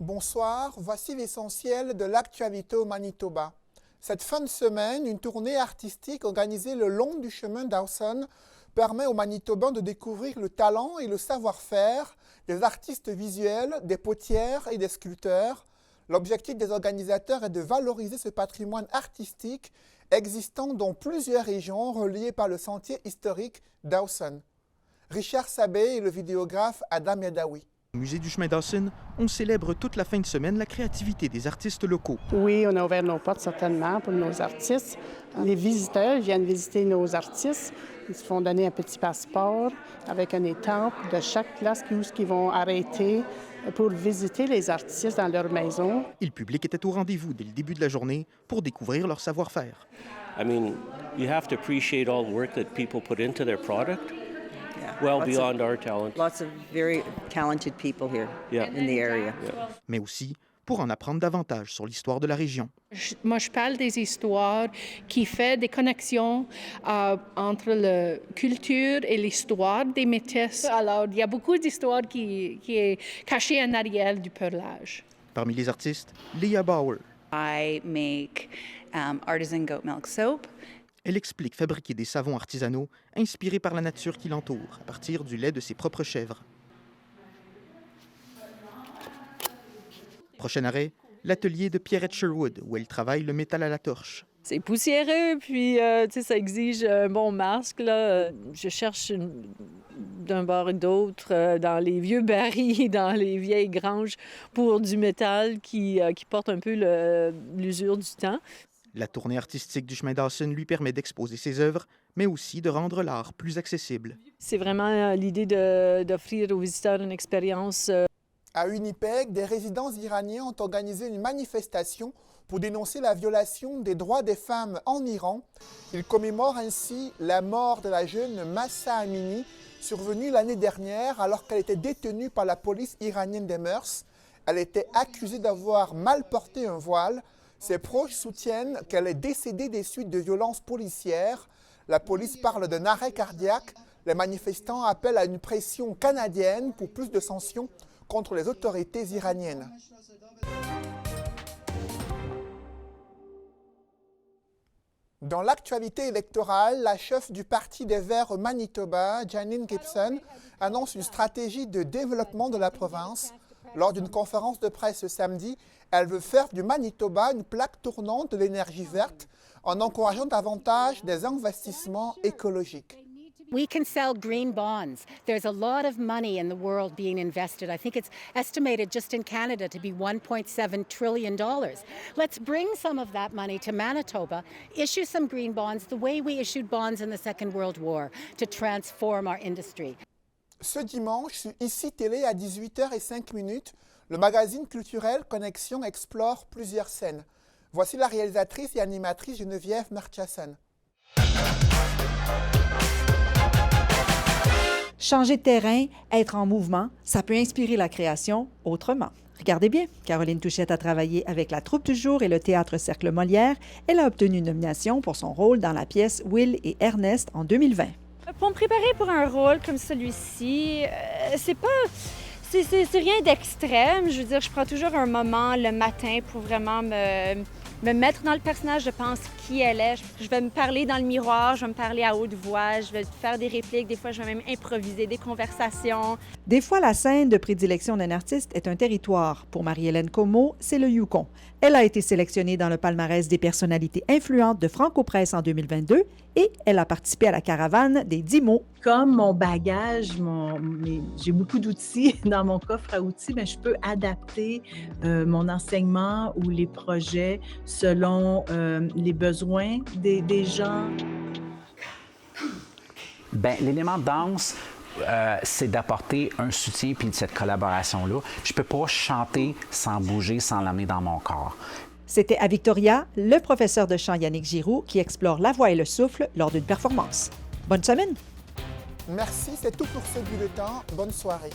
Bonsoir, voici l'essentiel de l'actualité au Manitoba. Cette fin de semaine, une tournée artistique organisée le long du chemin Dawson permet aux Manitobans de découvrir le talent et le savoir-faire des artistes visuels, des potières et des sculpteurs. L'objectif des organisateurs est de valoriser ce patrimoine artistique existant dans plusieurs régions reliées par le sentier historique Dawson. Richard Sabé et le vidéographe Adam Yadawi. Au musée du chemin Dawson, on célèbre toute la fin de semaine la créativité des artistes locaux. Oui, on a ouvert nos portes certainement pour nos artistes. Les visiteurs viennent visiter nos artistes. Ils se font donner un petit passeport avec un étampe de chaque place où ils vont arrêter pour visiter les artistes dans leur maison. Et le public était au rendez-vous dès le début de la journée pour découvrir leur savoir-faire. I mean, you have to appreciate all the work that people put into their product. Well beyond our talent. Lots of very talented people here in the area. Mais aussi pour en apprendre davantage sur l'histoire de la région. Moi, je parle des histoires qui font des connexions entre la culture et l'histoire des Métis. Alors, il y a beaucoup d'histoires qui est cachées en arrière du perlage. Parmi les artistes, Leah Bauer. I make artisan goat milk soap. Elle explique fabriquer des savons artisanaux inspirés par la nature qui l'entoure, à partir du lait de ses propres chèvres. Prochain arrêt, l'atelier de Pierrette Sherwood, où elle travaille le métal à la torche. C'est poussiéreux, puis ça exige un bon masque. Là. Je cherche d'un bord et d'autre dans les vieux barils, dans les vieilles granges, pour du métal qui porte un peu l'usure du temps. La tournée artistique du chemin Dawson lui permet d'exposer ses œuvres, mais aussi de rendre l'art plus accessible. C'est vraiment l'idée d'offrir aux visiteurs une expérience. À Winnipeg, des résidents iraniens ont organisé une manifestation pour dénoncer la violation des droits des femmes en Iran. Ils commémorent ainsi la mort de la jeune Mahsa Amini, survenue l'année dernière alors qu'elle était détenue par la police iranienne des mœurs. Elle était accusée d'avoir mal porté un voile. Ses proches soutiennent qu'elle est décédée des suites de violences policières. La police parle d'un arrêt cardiaque. Les manifestants appellent à une pression canadienne pour plus de sanctions contre les autorités iraniennes. Dans l'actualité électorale, la chef du Parti des Verts au Manitoba, Janine Gibson, annonce une stratégie de développement de la province. Lors d'une conférence de presse ce samedi, elle veut faire du Manitoba une plaque tournante de l'énergie verte en encourageant davantage des investissements écologiques. We can sell green bonds. There's a lot of money in the world being invested. I think it's estimated just in Canada to be $1.7 trillion. Let's bring some of that money to Manitoba, issue some green bonds the way we issued bonds in the Second World War to transform our industry. Ce dimanche, sur ICI Télé à 18h05, le magazine culturel Connexion explore plusieurs scènes. Voici la réalisatrice et animatrice Geneviève Marchasson. Changer de terrain, être en mouvement, ça peut inspirer la création autrement. Regardez bien, Caroline Touchette a travaillé avec la Troupe du jour et le Théâtre Cercle Molière. Elle a obtenu une nomination pour son rôle dans la pièce Will et Ernest en 2020. Pour me préparer pour un rôle comme celui-ci, c'est rien d'extrême. Je veux dire, je prends toujours un moment le matin pour vraiment me mettre dans le personnage, je pense qui elle est. Je vais me parler dans le miroir, je vais me parler à haute voix, je vais faire des répliques, des fois je vais même improviser des conversations. Des fois, la scène de prédilection d'un artiste est un territoire. Pour Marie-Hélène Comeau, c'est le Yukon. Elle a été sélectionnée dans le palmarès des personnalités influentes de Franco-Presse en 2022 et elle a participé à la caravane des 10 mots. Comme mon bagage, j'ai beaucoup d'outils dans mon coffre à outils, mais je peux adapter mon enseignement ou les projets selon les besoins des gens. Bien, l'élément de danse, c'est d'apporter un soutien puis de cette collaboration-là. Je ne peux pas chanter sans bouger, sans l'amener dans mon corps. C'était à Victoria, le professeur de chant Yannick Giroux qui explore la voix et le souffle lors d'une performance. Bonne semaine! Merci, c'est tout pour ce bulletin. Bonne soirée.